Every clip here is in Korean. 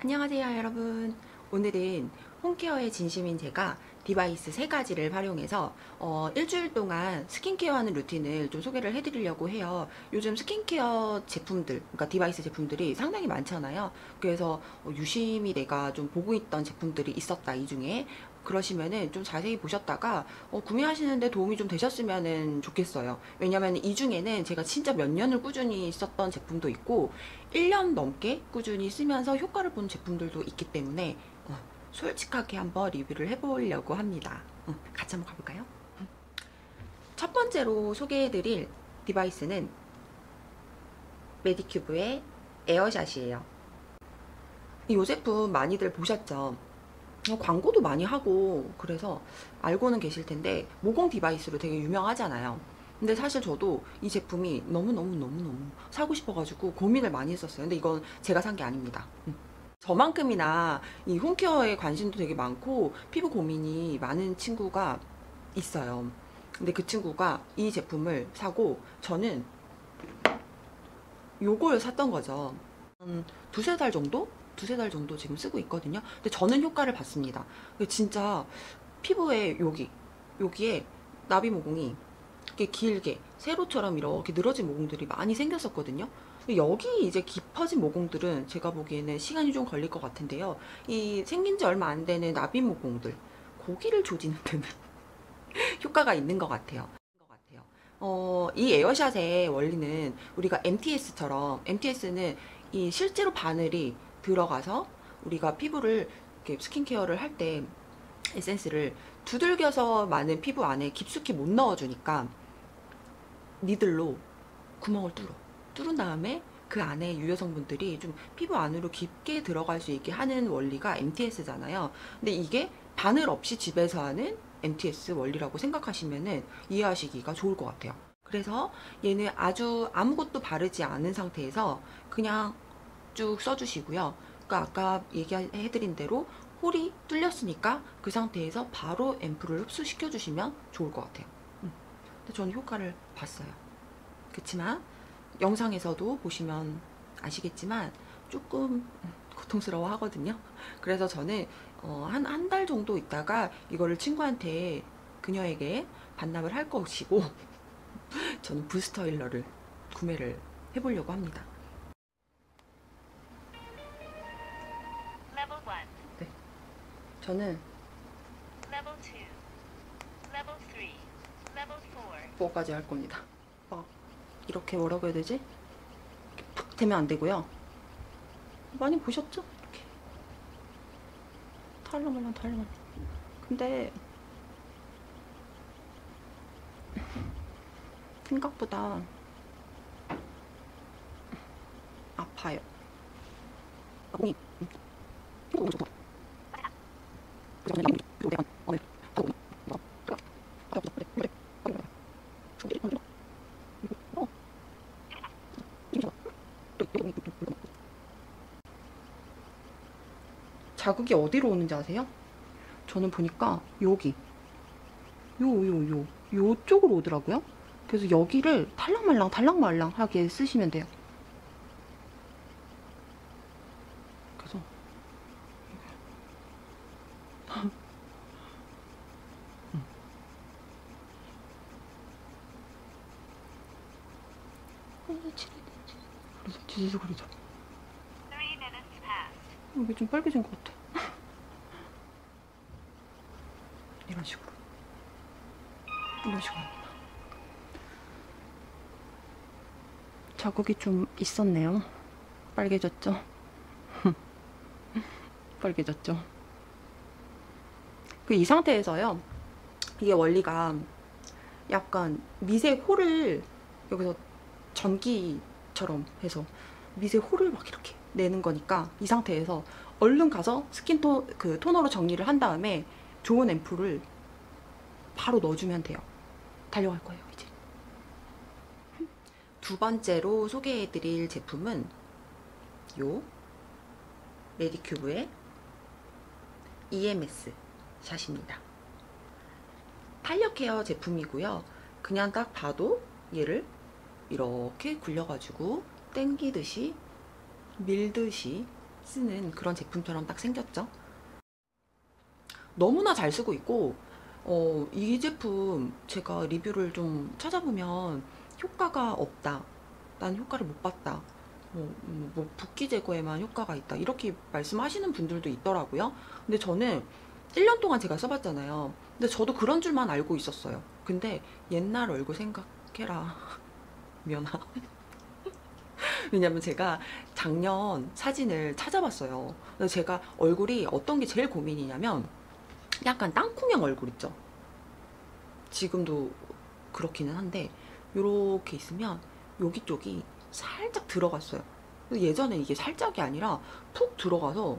안녕하세요 여러분. 오늘은 홈케어의 진심인 제가 디바이스 3가지를 활용해서 일주일 동안 스킨케어하는 루틴을 좀 소개를 해드리려고 해요. 요즘 스킨케어 제품들, 그러니까 디바이스 제품들이 상당히 많잖아요. 그래서 유심히 내가 좀 보고 있던 제품들이 있었다, 이 중에. 그러시면은 좀 자세히 보셨다가 구매하시는데 도움이 좀 되셨으면 좋겠어요. 왜냐면 이 중에는 제가 진짜 몇 년을 꾸준히 썼던 제품도 있고 1년 넘게 꾸준히 쓰면서 효과를 본 제품들도 있기 때문에 솔직하게 한번 리뷰를 해보려고 합니다. 같이 한번 가볼까요? 첫 번째로 소개해드릴 디바이스는 메디큐브의 에어샷이에요. 이 제품 많이들 보셨죠? 광고도 많이 하고 그래서 알고는 계실 텐데 모공 디바이스로 되게 유명하잖아요. 근데 사실 저도 이 제품이 너무너무 사고 싶어가지고 고민을 많이 했었어요. 근데 이건 제가 산 게 아닙니다. 저만큼이나 이 홈케어에 관심도 되게 많고 피부 고민이 많은 친구가 있어요. 근데 그 친구가 이 제품을 사고 저는 요걸 샀던 거죠. 두세 달 정도? 두세 달 정도 지금 쓰고 있거든요. 근데 저는 효과를 봤습니다. 진짜 피부에 여기에 나비 모공이 이렇게 길게 세로처럼 이렇게 늘어진 모공들이 많이 생겼었거든요. 여기 이제 깊어진 모공들은 제가 보기에는 시간이 좀 걸릴 것 같은데요. 이 생긴 지 얼마 안 되는 나비 모공들, 고기를 조지는 데는 효과가 있는 것 같아요. 이 에어샷의 원리는 우리가 MTS는 이 실제로 바늘이 들어가서 우리가 피부를 이렇게 스킨케어를 할 때 에센스를 두들겨서 많은 피부 안에 깊숙이 못 넣어주니까 니들로 구멍을 뚫은 다음에 그 안에 유효 성분들이 좀 피부 안으로 깊게 들어갈 수 있게 하는 원리가 MTS잖아요. 근데 이게 바늘 없이 집에서 하는 MTS 원리라고 생각하시면은 이해하시기가 좋을 것 같아요. 그래서 얘는 아주 아무것도 바르지 않은 상태에서 그냥 쭉 써주시고요. 그러니까 아까 얘기해드린 대로 홀이 뚫렸으니까 그 상태에서 바로 앰플을 흡수시켜 주시면 좋을 것 같아요. 근데 저는 효과를 봤어요. 그렇지만 영상에서도 보시면 아시겠지만 조금 고통스러워 하거든요. 그래서 저는 한 달 정도 있다가 이거를 친구한테, 그녀에게 반납을 할 것이고 저는 부스터 힐러를 구매를 해보려고 합니다. 네, 저는 Level 2, Level 3, Level 4까지 할 겁니다. 이렇게 뭐라고 해야 되지? 이렇게 팍 대면 안 되고요. 많이 보셨죠? 이렇게 탈라말랑. 근데 생각보다 아파요. 자극이 어디로 오는지 아세요? 저는 보니까 여기 요쪽으로 오더라고요. 그래서 여기를 달랑말랑 하게 쓰시면 돼요. 그래서 그래서 지지서 그러죠. 여기 좀 빨개진 것 같아. 이런 식으로 자국이 좀 있었네요. 빨개졌죠? 빨개졌죠? 이 상태에서요, 이게 원리가 약간 미세 홀을 여기서 전기처럼 해서 미세 홀을 막 이렇게 내는 거니까 이 상태에서 얼른 가서 토너로 정리를 한 다음에 좋은 앰플을 바로 넣어주면 돼요. 달려갈 거예요 이제. 두 번째로 소개해드릴 제품은 요 메디큐브의 EMS 샷입니다. 탄력 케어 제품이고요. 그냥 딱 봐도 얘를 이렇게 굴려가지고 땡기듯이 밀듯이 쓰는 그런 제품처럼 딱 생겼죠. 너무나 잘 쓰고 있고, 이 제품 제가 리뷰를 좀 찾아보면 효과가 없다, 난 효과를 못 봤다, 뭐 붓기 제거에만 효과가 있다, 이렇게 말씀하시는 분들도 있더라고요. 근데 저는 1년 동안 제가 써봤잖아요. 근데 저도 그런 줄만 알고 있었어요. 근데 옛날 얼굴 생각해라. 미안하. 왜냐면 제가 작년 사진을 찾아봤어요. 그래서 제가 얼굴이 어떤 게 제일 고민이냐면 약간 땅콩형 얼굴 있죠. 지금도 그렇기는 한데 요렇게 있으면 여기 쪽이 살짝 들어갔어요. 예전에 이게 살짝이 아니라 푹 들어가서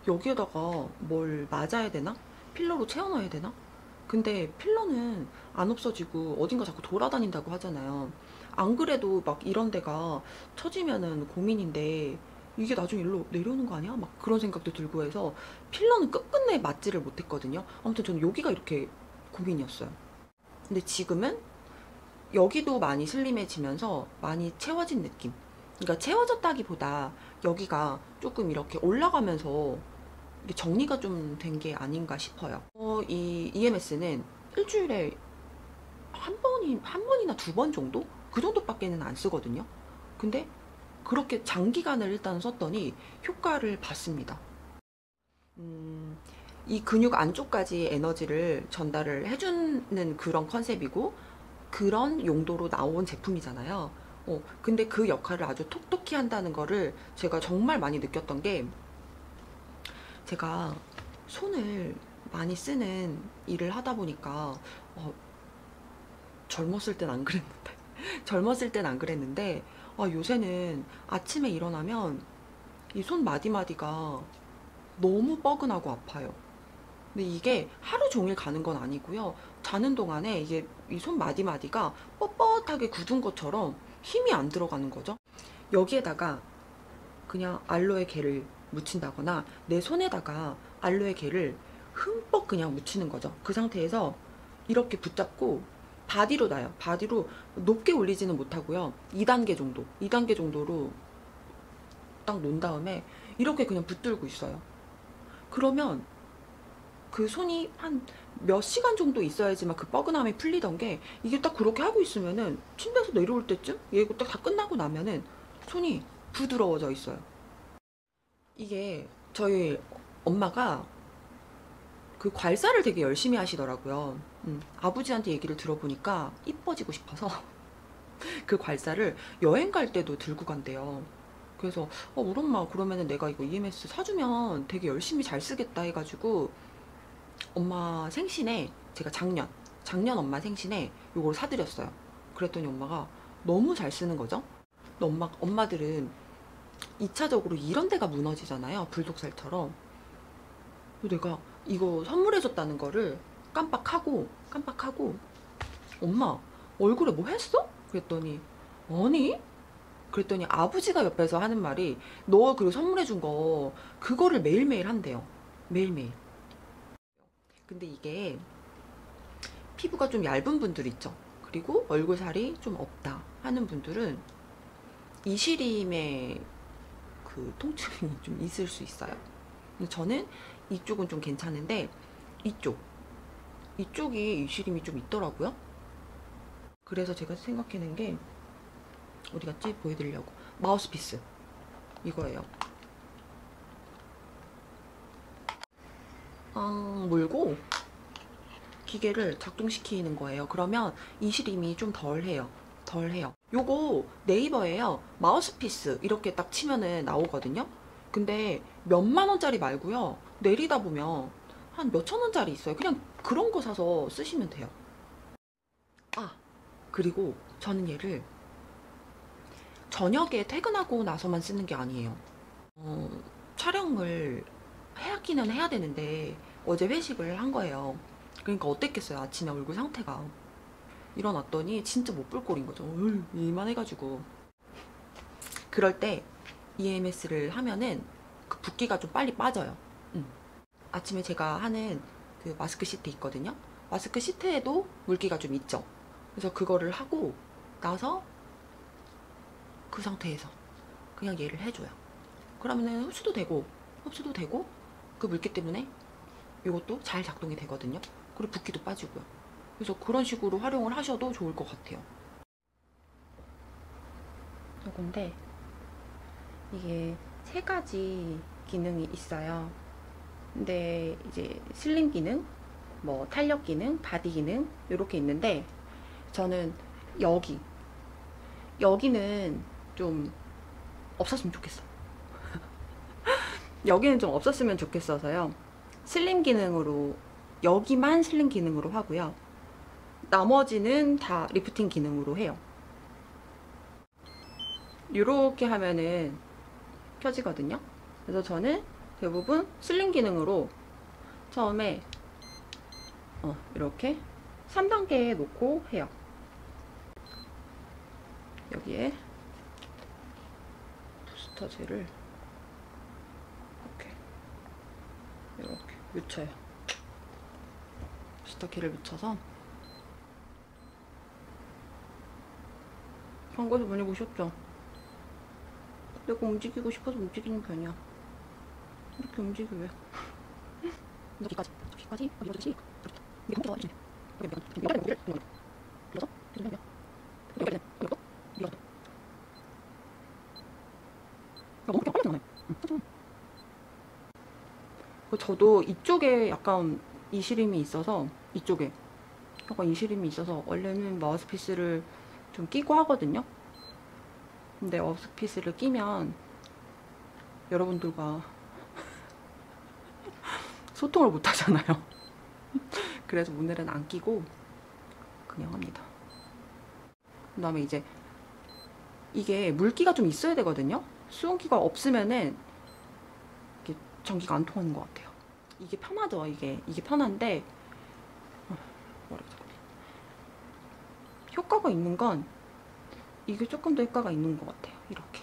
여기에다가 뭘 맞아야 되나? 필러로 채워 넣어야 되나? 근데 필러는 안 없어지고 어딘가 자꾸 돌아다닌다고 하잖아요. 안 그래도 막 이런 데가 처지면은 고민인데 이게 나중에 일로 내려오는 거 아니야? 막 그런 생각도 들고 해서 필러는 끝끝내 맞지를 못했거든요. 아무튼 저는 여기가 이렇게 고민이었어요. 근데 지금은 여기도 많이 슬림해지면서 많이 채워진 느낌. 그러니까 채워졌다기보다 여기가 조금 이렇게 올라가면서 이게 정리가 좀 된 게 아닌가 싶어요. 이 EMS는 일주일에 한 번이나 두 번 정도? 그 정도밖에는 안 쓰거든요. 근데 그렇게 장기간을 일단 썼더니 효과를 봤습니다. 이 근육 안쪽까지 에너지를 전달을 해주는 그런 컨셉이고 그런 용도로 나온 제품이잖아요. 근데 그 역할을 아주 톡톡히 한다는 거를 제가 정말 많이 느꼈던 게, 제가 손을 많이 쓰는 일을 하다 보니까 젊었을 땐 안 그랬는데 젊었을 땐 안 그랬는데 요새는 아침에 일어나면 이 손 마디마디가 너무 뻐근하고 아파요. 근데 이게 하루 종일 가는 건 아니고요. 자는 동안에 이게 이 손 마디마디가 뻣뻣하게 굳은 것처럼 힘이 안 들어가는 거죠. 여기에다가 그냥 알로에 겔을 묻힌다거나 내 손에다가 알로에 겔을 흠뻑 그냥 묻히는 거죠. 그 상태에서 이렇게 붙잡고 바디로 놔요. 바디로 높게 올리지는 못하고요. 2단계 정도, 2단계 정도로 딱 놓은 다음에 이렇게 그냥 붙들고 있어요. 그러면 그 손이 한 몇 시간 정도 있어야지만 그 뻐근함이 풀리던 게, 이게 딱 그렇게 하고 있으면은 침대에서 내려올 때쯤 얘가 딱 다 끝나고 나면은 손이 부드러워져 있어요. 이게 저희 엄마가 그 괄사를 되게 열심히 하시더라고요. 아버지한테 얘기를 들어보니까 이뻐지고 싶어서 그 괄사를 여행 갈 때도 들고 간대요. 그래서 우리 엄마 그러면은 내가 이거 EMS 사주면 되게 열심히 잘 쓰겠다 해가지고 엄마 생신에 제가 작년 엄마 생신에 요걸 사드렸어요. 그랬더니 엄마가 너무 잘 쓰는 거죠. 근데 엄마들은 2차적으로 이런 데가 무너지잖아요. 불독살처럼. 내가 이거 선물해줬다는 거를 깜빡하고 엄마 얼굴에 뭐 했어? 그랬더니 아니? 그랬더니 아버지가 옆에서 하는 말이, 너 그 선물해준 거 그거를 매일매일 한대요. 매일매일. 근데 이게 피부가 좀 얇은 분들 있죠. 그리고 얼굴살이 좀 없다 하는 분들은 이 시림의 그 통증이 좀 있을 수 있어요. 근데 저는 이쪽은 좀 괜찮은데 이쪽이 이 시림이 좀 있더라고요. 그래서 제가 생각해낸 게, 어디 갔지? 보여드리려고. 마우스피스 이거예요. 물고 기계를 작동시키는 거예요. 그러면 이 시림이 좀 덜해요. 요거 네이버에요. 마우스피스 이렇게 딱 치면은 나오거든요. 근데 몇만 원짜리 말고요. 내리다 보면 한 몇천 원짜리 있어요. 그냥 그런 거 사서 쓰시면 돼요. 그리고 저는 얘를 저녁에 퇴근하고 나서만 쓰는 게 아니에요. 촬영을 해야기는 해야 되는데 어제 회식을 한 거예요. 그러니까 어땠겠어요. 아침에 얼굴 상태가. 일어났더니 진짜 못 볼 꼴인 거죠. 이만해가지고. 그럴 때 EMS를 하면은 그 붓기가 좀 빨리 빠져요. 아침에 제가 하는 그 마스크 시트 있거든요. 마스크 시트에도 물기가 좀 있죠. 그래서 그거를 하고 나서 그 상태에서 그냥 얘를 해줘요. 그러면은 흡수도 되고 그 물기 때문에 이것도 잘 작동이 되거든요. 그리고 붓기도 빠지고요. 그래서 그런 식으로 활용을 하셔도 좋을 것 같아요. 요건데 이게 3가지 기능이 있어요. 근데 이제 슬림 기능, 뭐 탄력 기능, 바디 기능 이렇게 있는데 저는 여기는 좀 없었으면 좋겠어. 여기는 좀 없었으면 좋겠어서요. 슬림 기능으로, 여기만 슬림 기능으로 하고요. 나머지는 다 리프팅 기능으로 해요. 이렇게 하면은 켜지거든요. 그래서 저는 대부분 슬림 기능으로 처음에 이렇게 3단계에 놓고 해요. 여기에 부스터젤을 이렇게 묻혀요. 부스터키를 묻혀서 광고에서 많이 보셨죠? 내가 움직이고 싶어서 움직이는 편이야. 이렇게 움직여 왜? 여기까지 밀어주듯이 이게 너무 좋아. 저도 이쪽에 약간 이시림이 있어서 원래는 마우스피스를 좀 끼고 하거든요. 근데 마우스피스를 끼면 여러분들과 소통을 못 하잖아요. 그래서 오늘은 안 끼고 그냥 합니다. 그 다음에 이제 이게 물기가 좀 있어야 되거든요. 수온기가 없으면은 이게 전기가 안 통하는 것 같아요. 이게 편하죠. 이게 편한데 효과가 있는 건 이게 조금 더 효과가 있는 것 같아요. 이렇게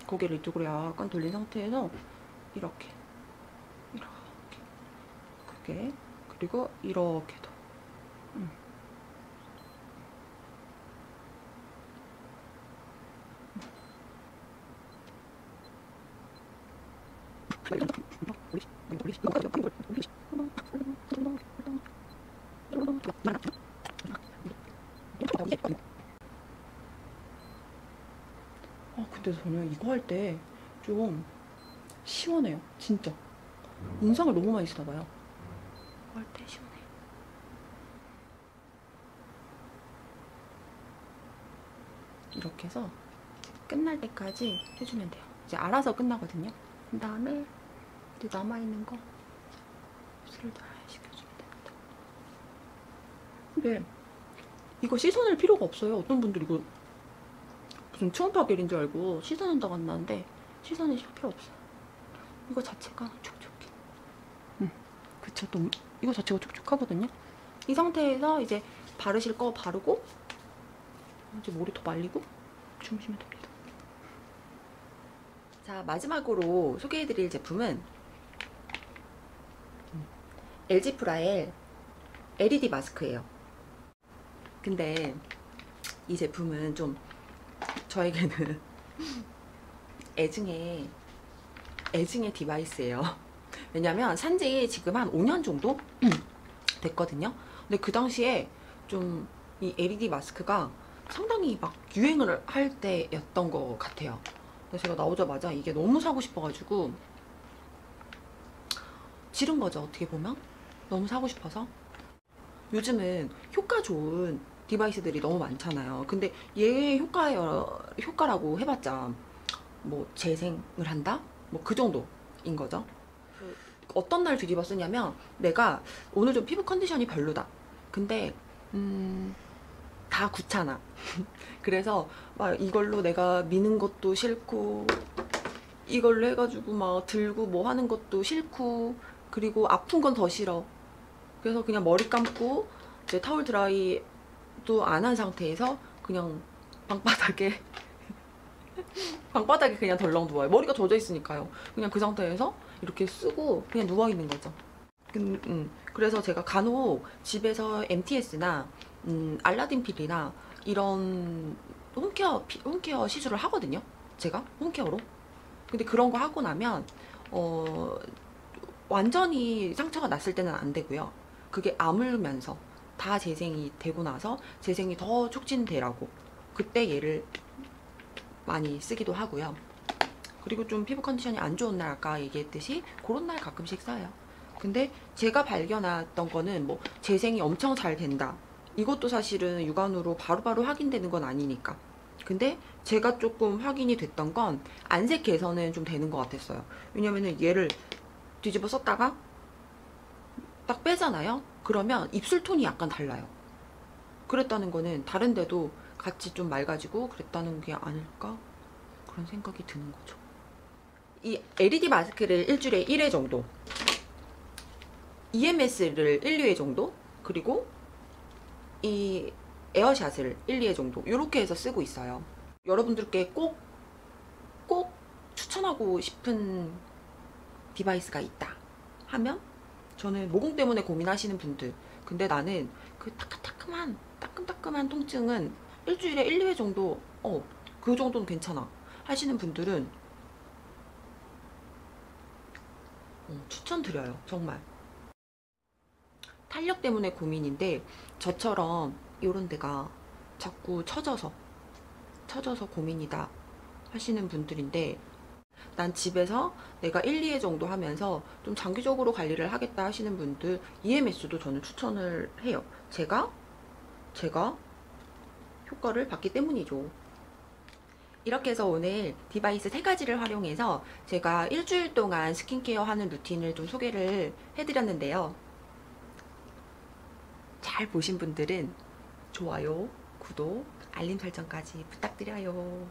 고개를 이쪽으로 약간 돌린 상태에서 이렇게 크게, 그리고 이렇게도 근데 저는 이거 할 때 좀 시원해요. 진짜 인상을 너무 많이 쓰나봐요. 이거 할 때 시원해요. 이렇게 해서 끝날 때까지 해주면 돼요. 이제 알아서 끝나거든요. 그 다음에 이제 남아있는 거 흡수를 잘 시켜주면 됩니다. 근데 이거 씻어낼 필요가 없어요. 어떤 분들이 이거 무슨 초음파 겔인 줄 알고 씻어낸다고 한다는데 씻어내실 필요 없어요. 이거 자체가 촉촉해. 그쵸. 또 이거 자체가 촉촉하거든요. 이 상태에서 이제 바르실 거 바르고 이제 머리도 말리고 주무시면 됩니다. 자, 마지막으로 소개해드릴 제품은 LG 프라엘 LED 마스크예요. 근데 이 제품은 좀 저에게는 애증의 디바이스예요. 왜냐면 산지 지금 한 5년 정도 됐거든요. 근데 그 당시에 좀 이 LED 마스크가 상당히 막 유행을 할 때였던 것 같아요. 그래서 제가 나오자마자 이게 너무 사고 싶어가지고 지른 거죠. 어떻게 보면 너무 사고 싶어서. 요즘은 효과 좋은 디바이스들이 너무 많잖아요. 근데 얘의 효과라고 해봤자 뭐 재생을 한다? 뭐 그 정도인 거죠. 어떤 날 뒤집어 쓰냐면 내가 오늘 좀 피부 컨디션이 별로다. 근데 다 귀찮아. 그래서 막 이걸로 내가 미는 것도 싫고 이걸로 해가지고 막 들고 뭐 하는 것도 싫고 그리고 아픈 건 더 싫어. 그래서 그냥 머리 감고 이제 타월 드라이도 안 한 상태에서 그냥 방바닥에 그냥 덜렁 누워요. 머리가 젖어 있으니까요. 그냥 그 상태에서 이렇게 쓰고 그냥 누워 있는 거죠. 그래서 제가 간혹 집에서 MTS나 알라딘 필이나 이런 홈케어 시술을 하거든요. 제가 홈케어로. 근데 그런 거 하고 나면 완전히 상처가 났을 때는 안 되고요. 그게 아물면서 다 재생이 되고 나서 재생이 더 촉진되라고 그때 얘를 많이 쓰기도 하고요. 그리고 좀 피부 컨디션이 안 좋은 날 아까 얘기했듯이 그런 날 가끔씩 써요. 근데 제가 발견했던 거는 뭐 재생이 엄청 잘 된다. 이것도 사실은 육안으로 바로바로 확인되는 건 아니니까. 근데 제가 조금 확인이 됐던 건 안색 개선은 좀 되는 것 같았어요. 왜냐면은 얘를 뒤집어 썼다가 딱 빼잖아요. 그러면 입술 톤이 약간 달라요. 그랬다는 거는 다른 데도 같이 좀 맑아지고 그랬다는 게 아닐까? 그런 생각이 드는 거죠. 이 LED 마스크를 일주일에 1회 정도, EMS를 1, 2회 정도, 그리고 이 에어샷을 1, 2회 정도 이렇게 해서 쓰고 있어요. 여러분들께 꼭 추천하고 싶은 디바이스가 있다 하면 저는 모공 때문에 고민하시는 분들, 근데 나는 그 따끔따끔한 통증은 일주일에 1, 2회 정도 그 정도는 괜찮아 하시는 분들은 추천드려요. 정말. 탄력 때문에 고민인데 저처럼 이런 데가 자꾸 처져서 고민이다 하시는 분들인데, 난 집에서 내가 1, 2회 정도 하면서 좀 장기적으로 관리를 하겠다 하시는 분들 EMS도 저는 추천을 해요. 제가 효과를 봤기 때문이죠. 이렇게 해서 오늘 디바이스 3가지를 활용해서 제가 일주일 동안 스킨케어 하는 루틴을 좀 소개를 해드렸는데요. 잘 보신 분들은 좋아요, 구독, 알림 설정까지 부탁드려요.